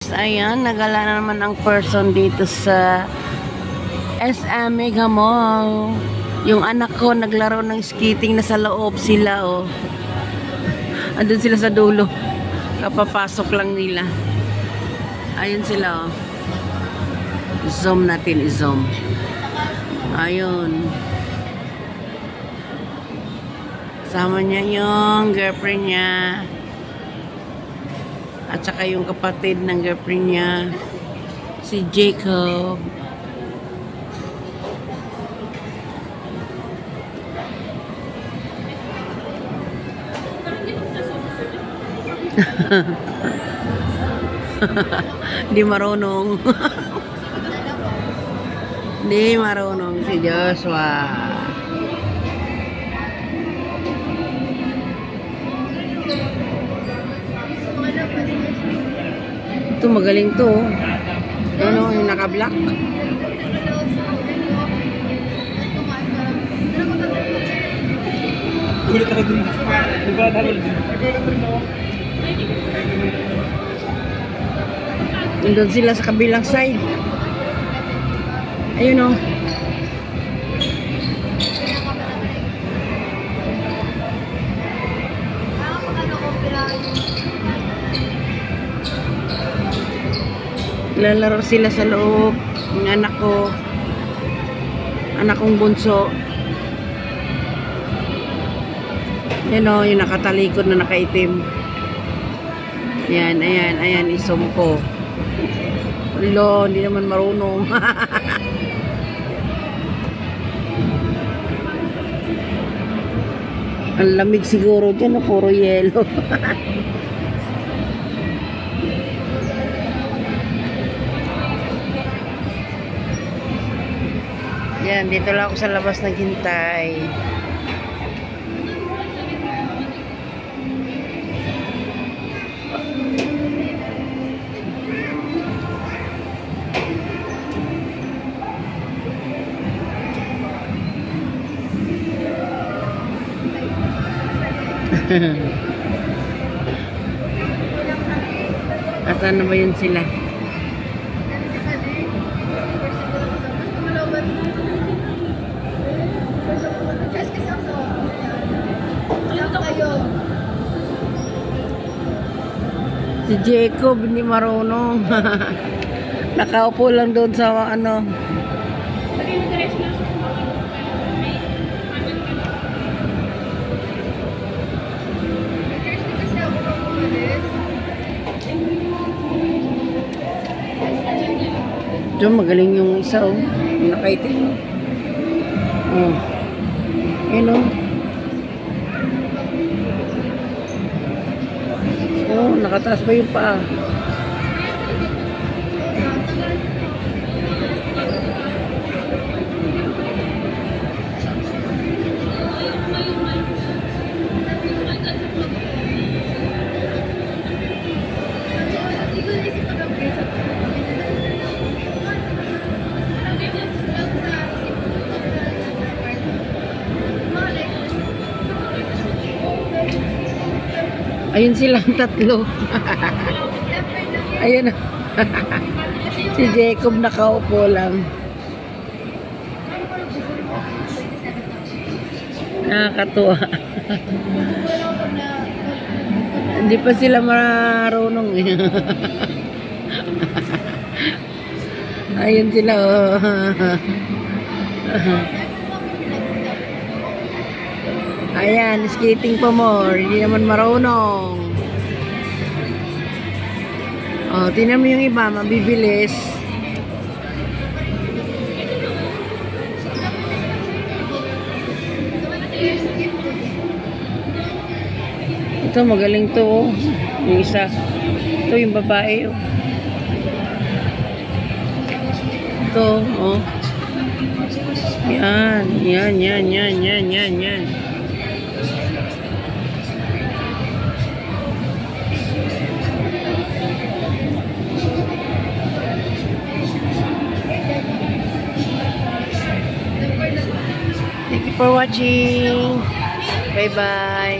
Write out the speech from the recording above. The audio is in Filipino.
guys, ayan, nagala na naman ang person dito sa SM Mega Mall. Yung anak ko naglaro ng skating, na sa loob sila, oh. Andun sila sa dulo. Kapapasok lang nila. Ayun sila, oh. Zoom natin, i-zoom. Ayun. Kasama niya yung girlfriend niya. At saka yung kapatid ng girlfriend niya, si Jacob. Hindi marunong. Hindi marunong si Joshua. Ito magaling to. Ano, yung naka-black. Gulat ako dun. Gulat ako dun. Nandun sila sa kabilang side. Ayun, oh. Lalaro sila sa loob. Yung anak ko. Anak kong bunso. Yan, o, yung nakatalikod na nakaitim. Yan, ayan, ayan, isom ko. Lo, hindi naman marunong. Ang lamig siguro dyan, puro yelo. Yan, dito lang ako sa labas naghintay. At ano ba yun sila? Si Jacob hindi marunong. Nakaupo lang doon sa ano. Diyan magaling yung isa, oh. Nakaitim. Oh. Ayun, oh. Oh, nakataas ba yung paa? Ayun silang tatlo. Ayun. Si Jacob nakaupo lang. Nakakatuwa. Hindi pa sila marunong. Ayun sila. Ayan, skating pa more. Hindi naman marunong. Oh, tingnan mo yung iba, mabibilis. Ito, magaling to, oh. Yung isa. Ito, yung babae, oh. Ito, oh. Yan, yan, yan, yan, yan, yan, yan. Thank you for watching. Bye-bye.